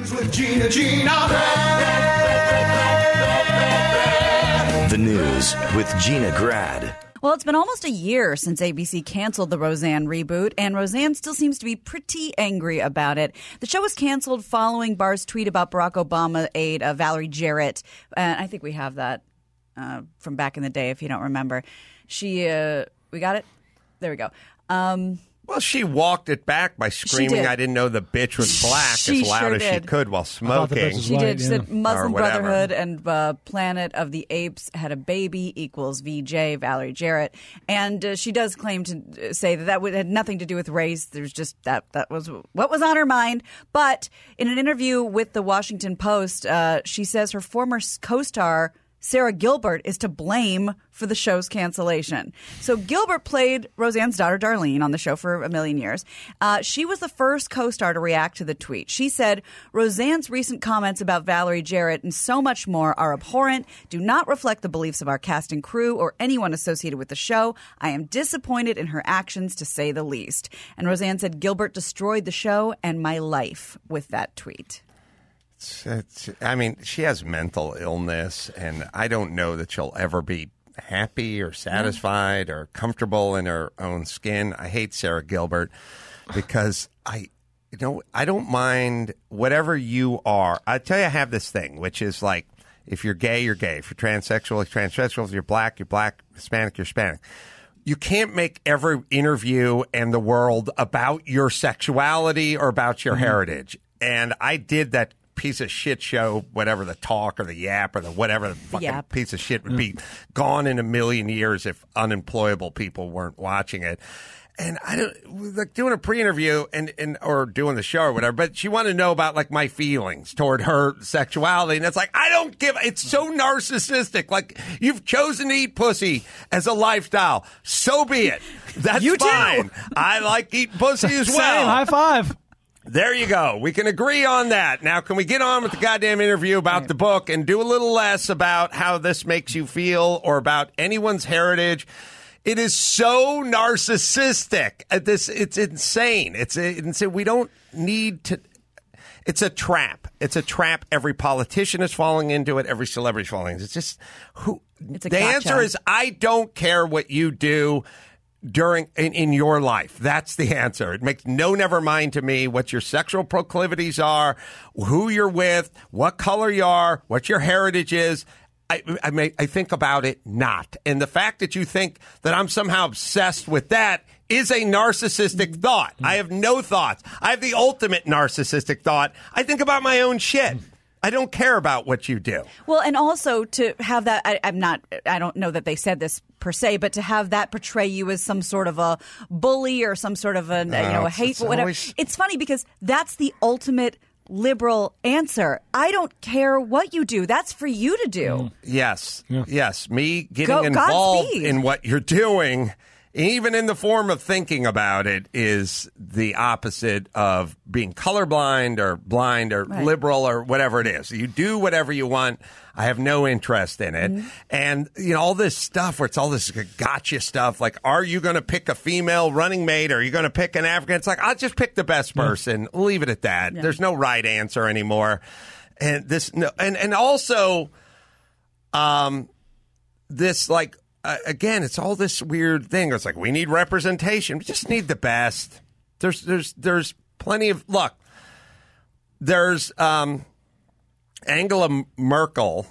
News with Gina. The News with Gina Grad. Well, it's been almost a year since ABC canceled the Roseanne reboot, and Roseanne still seems to be pretty angry about it. The show was canceled following Barr's tweet about Barack Obama aide Valerie Jarrett. I think we have that from back in the day, if you don't remember. We got it? There we go. Well, she walked it back by screaming, I didn't know the bitch was black as loud as she could while smoking. She did. She said Muslim Brotherhood and Planet of the Apes had a baby equals VJ, Valerie Jarrett. And she does claim to say that had nothing to do with race. There's just that was what was on her mind. But in an interview with the Washington Post, she says her former co-star Sarah Gilbert is to blame for the show's cancellation. So Gilbert played Roseanne's daughter, Darlene, on the show for a million years. She was the first co-star to react to the tweet. She said, Roseanne's recent comments about Valerie Jarrett and so much more are abhorrent, do not reflect the beliefs of our cast and crew or anyone associated with the show. I am disappointed in her actions, to say the least. And Roseanne said, Gilbert destroyed the show and my life with that tweet. I mean, she has mental illness, and I don't know that she'll ever be happy or satisfied or comfortable in her own skin. I hate Sarah Gilbert because I don't mind whatever you are. I tell you, I have this thing, which is like, if you're gay, you're gay. If you're transsexual, you're transsexual. If you're black, Hispanic, you're Hispanic. You can't make every interview in the world about your sexuality or about your heritage. And I did that piece of shit show, whatever, the Talk or the Yap or the whatever the fucking piece of shit would be gone in a million years if unemployable people weren't watching it. And I don't like doing a pre-interview and or doing the show or whatever, but she wanted to know about like my feelings toward her sexuality. And it's like, I don't give, it's so narcissistic. Like, you've chosen to eat pussy as a lifestyle. So be it. That's fine. I like eating pussy as well. Same, high five. There you go. We can agree on that. Now, can we get on with the goddamn interview about the book and do a little less about how this makes you feel or about anyone's heritage? It is so narcissistic. It's insane. We don't need to. It's a trap. It's a trap. Every politician is falling into it. Every celebrity is falling into it. It's just the answer is, I don't care what you do in your life. That's the answer. It makes no never mind to me what your sexual proclivities are, who you're with, what color you are, what your heritage is. I think about it not. And the fact that you think that I'm somehow obsessed with that is a narcissistic thought. I have no thoughts. I have the ultimate narcissistic thought. I think about my own shit. I don't care about what you do. Well, and also to have that, I don't know that they said this per se, but to have that portray you as some sort of a bully or some sort of a hateful, whatever. It's funny because that's the ultimate liberal answer. I don't care what you do. That's for you to do. Yes. Yeah. Yes. Me getting involved in what you're doing, even in the form of thinking about it, is the opposite of being colorblind or blind or liberal or whatever it is. You do whatever you want. I have no interest in it. And, all this stuff where it's all this gotcha stuff, like, are you going to pick a female running mate or are you going to pick an African? It's like, I'll just pick the best person. Leave it at that. Yeah. There's no right answer anymore. And and also, this, like, again, it's all this weird thing. It's like, we need representation. We just need the best. There's plenty of look. There's Angela Merkel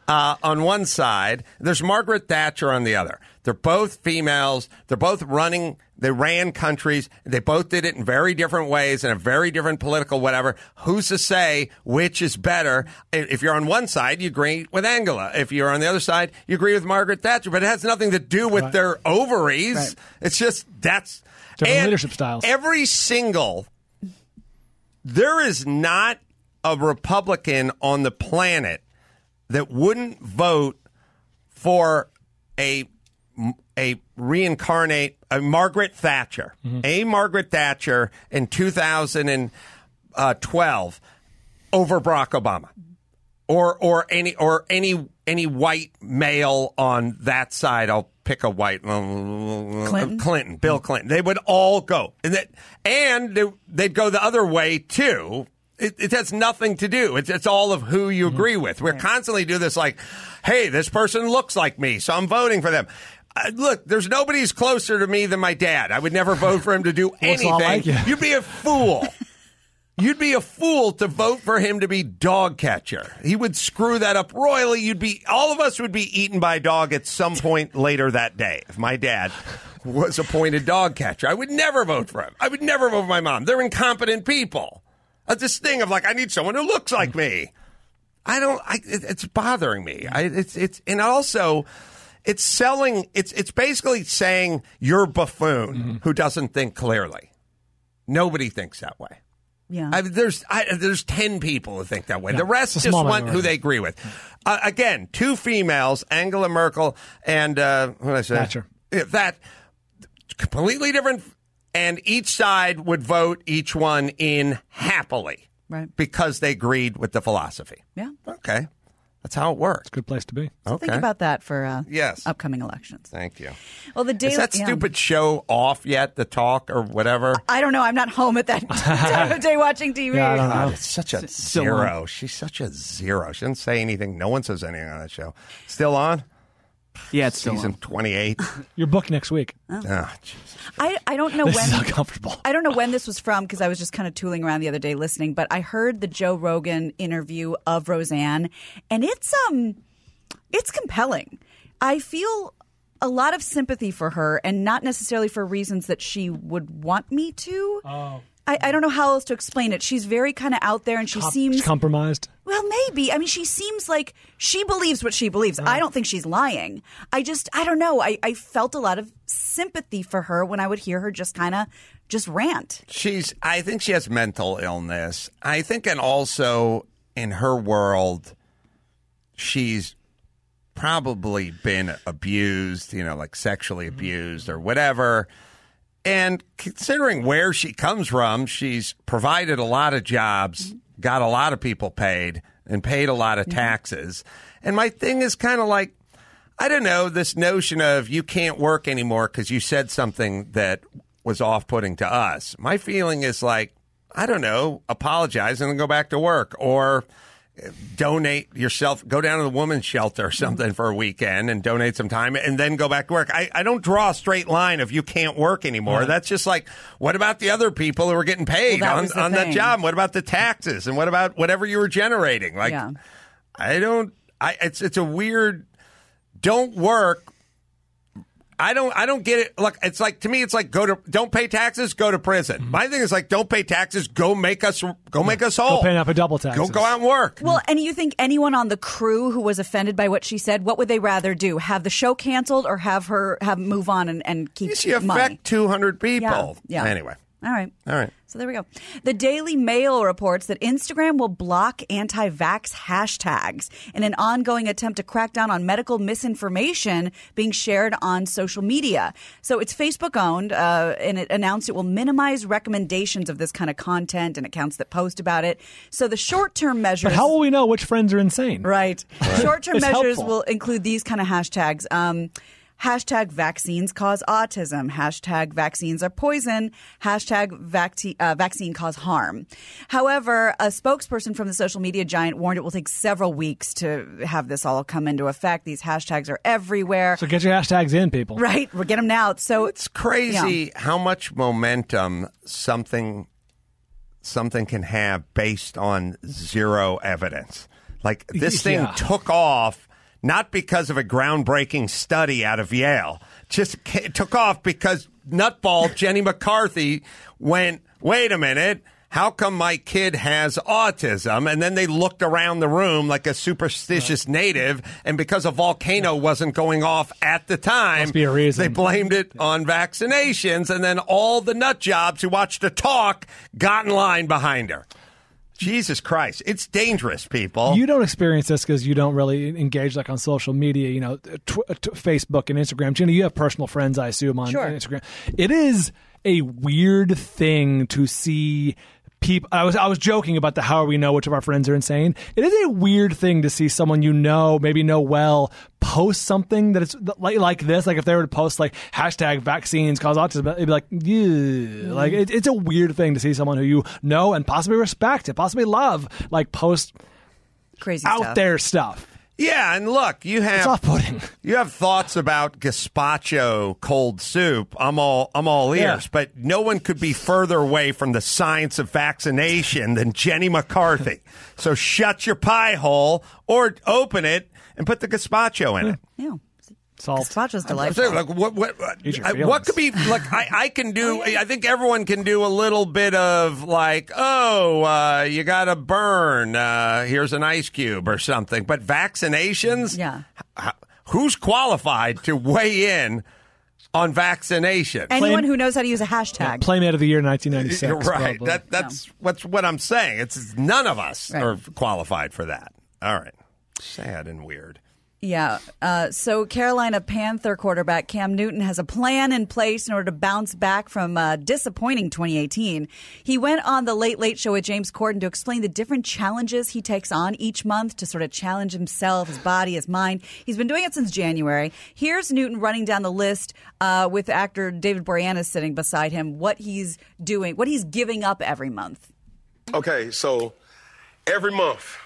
on one side. There's Margaret Thatcher on the other. They're both females. They're both running. They ran countries. They both did it in very different ways and a very different political whatever. Who's to say which is better? If you're on one side, you agree with Angela. If you're on the other side, you agree with Margaret Thatcher. But it has nothing to do with their ovaries. Right. It's just that's different leadership styles. There is not a Republican on the planet that wouldn't vote for a reincarnate a Margaret Thatcher, a Margaret Thatcher in 2012 over Barack Obama, or any any white male on that side. I'll pick a white Clinton, Bill Clinton. They would all go, and they'd go the other way too. It has nothing to do. It's all of who you agree with. We're constantly do this like, hey, this person looks like me, so I'm voting for them. Look, there's nobody's closer to me than my dad. I would never vote for him to do anything. Like you. You'd be a fool. You'd be a fool to vote for him to be dog catcher. He would screw that up royally. All of us would be eaten by a dog at some point later that day. If my dad was appointed dog catcher, I would never vote for him. I would never vote for my mom. They're incompetent people. That's this thing of like, I need someone who looks like me. It's bothering me. And also, it's selling. It's basically saying you're a buffoon who doesn't think clearly. Nobody thinks that way. Yeah, there's 10 people who think that way. Yeah, the rest just want who they agree with. Again, 2 females, Angela Merkel and what did I say? Thatcher. That completely different, and each side would vote each one in happily, right? Because they agreed with the philosophy. Yeah. Okay. That's how it works. It's a good place to be. So think about that for upcoming elections. Thank you. Well, is that stupid show off yet, The Talk or whatever? I don't know. I'm not home at that time of day watching TV. Yeah, I don't know. God, it's such a zero. She's such a zero. She doesn't say anything. No one says anything on that show. Still on? Yeah, it's still Season on. 28. Your book next week. Oh, Jesus. I don't know This when. is uncomfortable. I don't know when this was from because I was just kind of tooling around the other day listening. But I heard the Joe Rogan interview of Roseanne, and it's compelling. I feel a lot of sympathy for her, and not necessarily for reasons that she would want me to. Oh. I don't know how else to explain it. She's very kind of out there, and she seems compromised. Well, maybe. I mean, she seems like she believes what she believes. I don't think she's lying. I don't know. I felt a lot of sympathy for her when I would hear her just rant. I think she has mental illness. I think, and also in her world, she's probably been abused, like sexually abused or whatever. And considering where she comes from, she's provided a lot of jobs, got a lot of people paid, and paid a lot of taxes. And my thing is kind of like, I don't know, this notion of you can't work anymore because you said something that was off-putting to us. My feeling is like, I don't know, apologize and then go back to work, or donate yourself, go down to the women's shelter or something for a weekend and donate some time and then go back to work. I don't draw a straight line of you can't work anymore. Right. That's just like, what about the other people who are getting paid on that job? What about the taxes? And what about whatever you were generating? Like, yeah. It's a weird, don't work. I don't get it. Look, it's like, to me, it's like, don't pay taxes, go to prison. Mm-hmm. My thing is like, don't pay taxes, go make us whole. Go pay up a double taxes. Go out and work. Well, and you think anyone on the crew who was offended by what she said, what would they rather do? Have the show canceled or have move on and keep she affect money? 200 people. Yeah. Anyway. All right. So there we go. The Daily Mail reports that Instagram will block anti-vax hashtags in an ongoing attempt to crack down on medical misinformation being shared on social media. So it's Facebook-owned, and it announced it will minimize recommendations of this kind of content and accounts that post about it. So the short-term measures... But how will we know which friends are insane? Right. Short-term measures helpful. will include these kind of hashtags. Hashtag vaccines cause autism. Hashtag vaccines are poison. Hashtag vaccine cause harm. However, a spokesperson from the social media giant warned it will take several weeks to have this all come into effect. These hashtags are everywhere. So get your hashtags in, people. Right. We'll get them now. So it's crazy how much momentum something can have based on zero evidence. Like this thing took off. Not because of a groundbreaking study out of Yale. Just took off because nutball Jenny McCarthy went, wait a minute, how come my kid has autism? And then they looked around the room like a superstitious native, and because a volcano wasn't going off at the time, must be a reason. They blamed it on vaccinations, and then all the nut jobs who watched her talk got in line behind her. Jesus Christ. It's dangerous, people. You don't experience this because you don't really engage like on social media, Facebook and Instagram. Gina, you have personal friends, I assume, on Instagram. It is a weird thing to see people. I was joking about the how we know which of our friends are insane. It is a weird thing to see someone you know, maybe know well, post something that it's like this. Like if they were to post like hashtag vaccines cause autism, it'd be like, yeah. Like it's a weird thing to see someone who you know and possibly respect and possibly love, like post crazy out stuff. there stuff. Yeah, and look, you It's have off-putting. you have thoughts about gazpacho cold soup. I'm all ears, Yeah. but no one could be further away from the science of vaccination than Jenny McCarthy. So shut your pie hole or open it and put the gazpacho in it. Yeah. Salt. Gazpacho's So, delightful. like, Eat your what feelings. could be like? I can do. I think everyone can do a little bit of like, you got to burn. Here's an ice cube or something. But vaccinations, Yeah. Who's qualified to weigh in on vaccination? Anyone who knows how to use a hashtag. Playmate of the year 1996. You're right. probably. That's what I'm saying. It's none of us Right. are qualified for that. All right. Sad and weird. Yeah. So Carolina Panther quarterback Cam Newton has a plan in place in order to bounce back from disappointing 2018. He went on the Late Late Show with James Corden to explain the different challenges he takes on each month to sort of challenge himself, his body, his mind. He's been doing it since January. Here's Newton running down the list with actor David Boreanaz sitting beside him, what he's doing, what he's giving up every month. Okay, so every month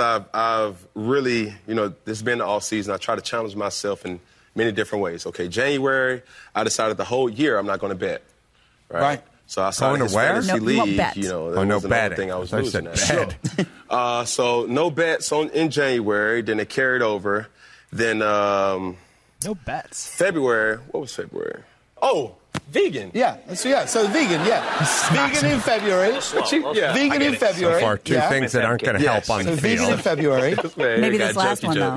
I've really, this has been the off season. I try to challenge myself in many different ways. Okay, January, I decided the whole year I'm not going to bet. Right. So I signed Going his to where? fantasy No, you won't league. bet. That no was another betting. thing I was I losing said at. Sure. So no bets in January. Then it carried over. Then No bets. February. What was February? Oh, vegan. Yeah, so vegan, vegan in February. Vegan in February. So far, two things that aren't going to help on So the vegan in field. February. Maybe this last one, though.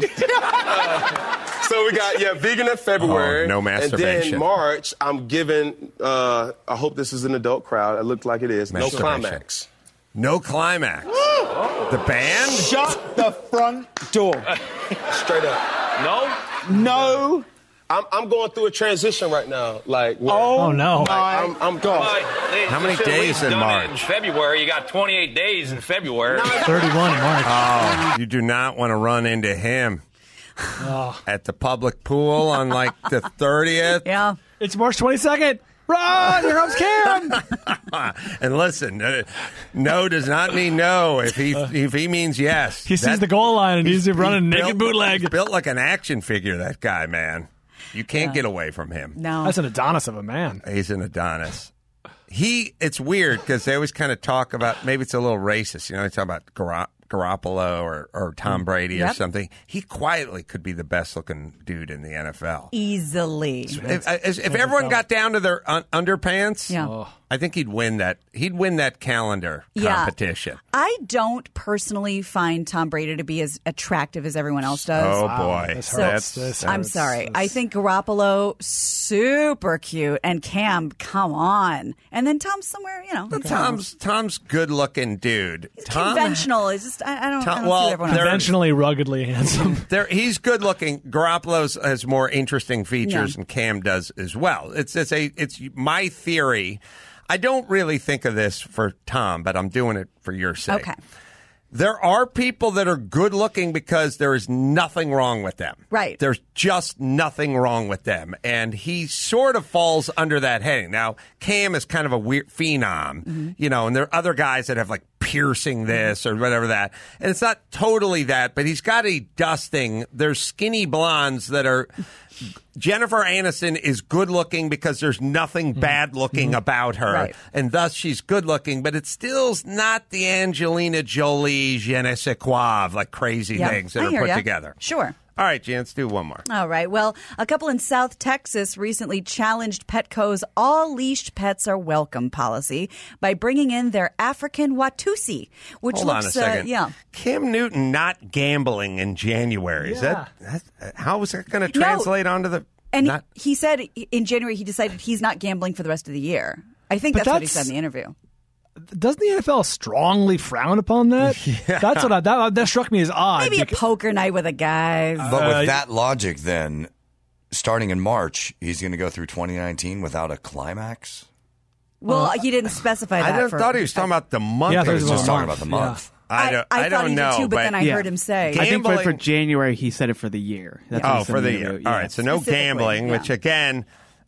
So we got, vegan in February. Oh, no masturbation. And then March, I'm giving, I hope this is an adult crowd. It looked like it is. No Masturbation. climax. No climax. The band? Shut the front door. Straight up. No. I'm going through a transition right now. Like, Oh, no. I'm God. How many days in March? In February, you got 28 days in February. 31 in March. Oh, you do not want to run into him at the public pool on like the 30th. Yeah. It's March 22nd. Run! Here comes Cam. And listen, no does not mean no. If he means yes, He sees the goal line and he's running naked bootleg. He's built like an action figure. That guy, man, you can't get away from him. No. That's an Adonis of a man. He's an Adonis. It's weird because they always kind of talk about, maybe it's a little racist, they talk about Garoppolo or Tom Brady or Yep. something. He quietly could be the best looking dude in the NFL. Easily. If everyone got down to their underpants, Yeah. I think he'd win that. He'd win that calendar competition. I don't personally find Tom Brady to be as attractive as everyone else does. Oh boy, This So, hurts. This I'm hurts. sorry. I think Garoppolo, super cute. And Cam, come on. And then Tom's somewhere, Tom's good looking dude. conventional. It's just, I don't see everyone else. Conventionally ruggedly handsome. He's good looking. Garoppolo has more interesting features, and Cam does as well. It's my theory. I don't really think of this for Tom, but I'm doing it for your sake. Okay. There are people that are good looking because there is nothing wrong with them. Right. There's just nothing wrong with them. And he sort of falls under that heading. Now, Cam is kind of a weird phenom, and there are other guys that have like piercing this or whatever that. And it's not totally that, but he's got a dusting. There's skinny blondes that are. Jennifer Aniston is good looking because there's nothing bad looking about her. Right. And thus she's good looking, but it still's not the Angelina Jolie je ne sais quoi, like crazy things that I are hear put ya. together. Sure. All right, Jan, let's do one more. All right. Well, a couple in South Texas recently challenged Petco's all leashed pets are welcome policy by bringing in their African Watusi, which Hold looks on a second. Cam Newton not gambling in January. Is that how is that going to translate onto the And he said in January he decided he's not gambling for the rest of the year. I think But that's what he said in the interview. Doesn't the NFL strongly frown upon that? Yeah. That's what that struck me as odd. Maybe a poker night with the guys. But with that logic, then, starting in March, he's going to go through 2019 without a climax? Well, he didn't specify that. I thought he was talking about the month. Yeah, he was just talking about about the month. I thought don't he know, did too, but then I heard him say. I think Gambling- for January, he said it for the year. That's what he said for in the interview. year. Yeah. All right, so no Specifically, gambling, yeah. which again,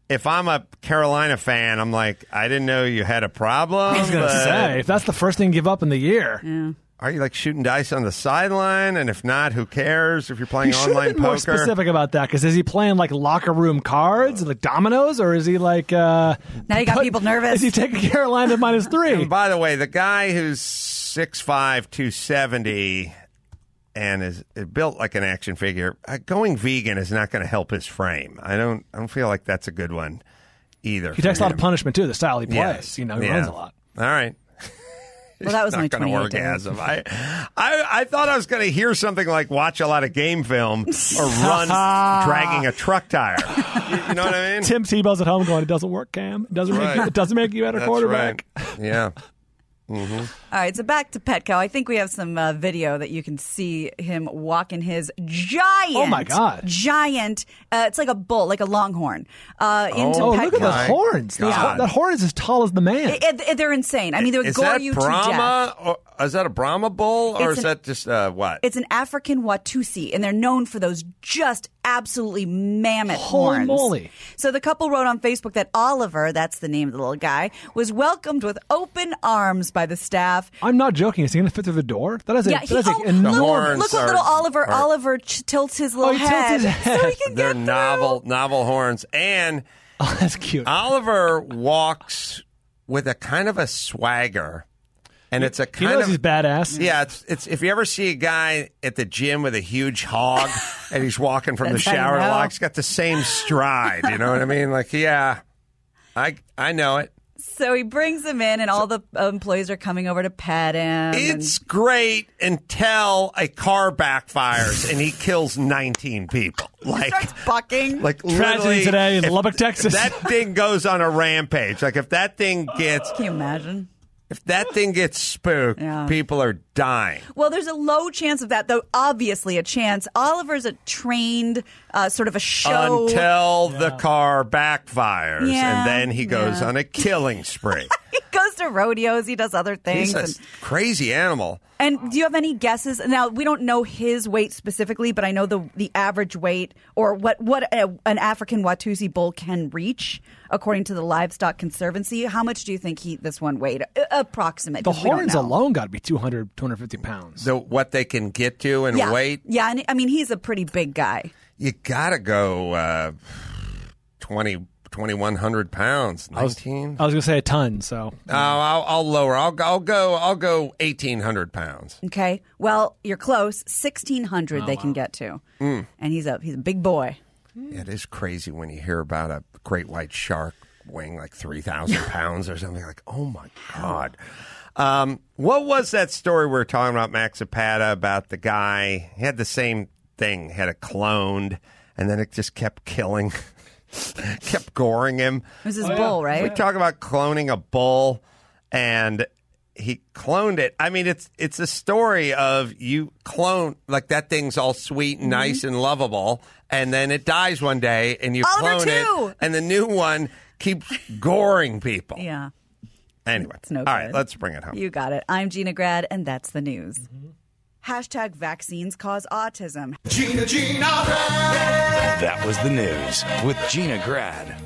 if I'm a Carolina fan, I'm like, I didn't know you had a problem. I was going to say, if that's the first thing you give up in the year. Yeah. Are you like shooting dice on the sideline? And if not, who cares if you're playing He should have online been more poker? specific about that, because is he playing like locker room cards, like dominoes, or is he like... now you got people nervous. Is he taking Carolina -3? And by the way, the guy who's 6'5", 270 and is built like an action figure, going vegan is not going to help his frame. I don't feel like that's a good one either. He takes a lot of him. punishment, too, the style he plays. Yes. He Yeah. runs a lot. All right. Well, that was only not going to 28 days. orgasm. I thought I was going to hear something like watch a lot of game film or run dragging a truck tire. You know what I mean? Tim Tebow's at home going, it doesn't work, Cam. It doesn't make you a better That's quarterback. right. Yeah. All right, so back to Petco. I think we have some video that you can see him walking his giant. Oh, my God. Giant. It's like a bull, like a longhorn. Into Oh, Petco. look at those horns. God. That horn is as tall as the man. They're insane. I mean, they would Is gore that you to Brahma? death. Or, is that a Brahma bull, or It's is that just what? It's an African Watusi, and they're known for those just absolutely mammoth Holy horns. moly. So the couple wrote on Facebook that Oliver, that's the name of the little guy, was welcomed with open arms by the staff. I'm not joking. Is he going to fit through the door? That is Yeah, enormous. horns look what are- little Oliver are- Oliver tilts his little he tilts head, his head. so he can They're get novel horns. And Oh, that's cute. Oliver walks with a kind of a swagger. And it's a He kind knows of he's badass. Yeah, it's if you ever see a guy at the gym with a huge hog and he's walking from the That's how you shower know. block, he's got the same stride. You know what I mean? Like, yeah, I know it. So he brings him in, and all the employees are coming over to pet him. It's great until a car backfires and he kills 19 people. Like, starts bucking. like Tragedy literally, today in if Lubbock, Texas. That thing goes on a rampage. Like if that thing gets Can you imagine? spooked, Yeah. people are dying. Well, there's a low chance of that, though. Obviously, a chance. Oliver's a trained, sort of a show. Until the car backfires, Yeah, and then he goes yeah. on a killing spree. He goes to rodeos. He does other things. He's a crazy animal. And do you have any guesses? Now, we don't know his weight specifically, but I know the average weight or what an African Watusi bull can reach, according to the Livestock Conservancy. How much do you think this one weighed? Approximate. The 'cause we don't horns know. alone got to be 200, 250 pounds. What they can get to in Yeah. weight, Yeah, and I mean, he's a pretty big guy. you gotta go 2,100 pounds. 19. I was going to say a ton, so. I'll lower. I'll go 1,800 pounds. Okay. Well, you're close. 1,600 they can get to. And he's a big boy. Yeah, it is crazy when you hear about a great white shark weighing like 3,000 pounds or something. Like, oh my God. What was that story we were talking about, Max Zapata, about the guy? He had the same thing, had a cloned, and then it just kept killing, kept goring him. It was his bull, right? We talk about cloning a bull, and he cloned it. I mean, it's a story of you clone, like that thing's all sweet and nice and lovable, and then it dies one day, and you Oliver clone too. it, and the new one keeps goring people. Yeah. Anyway, It's no all right, good. let's bring it home. You got it. I'm Gina Grad, and that's the news. Hashtag vaccines cause autism. That was the news with Gina Grad.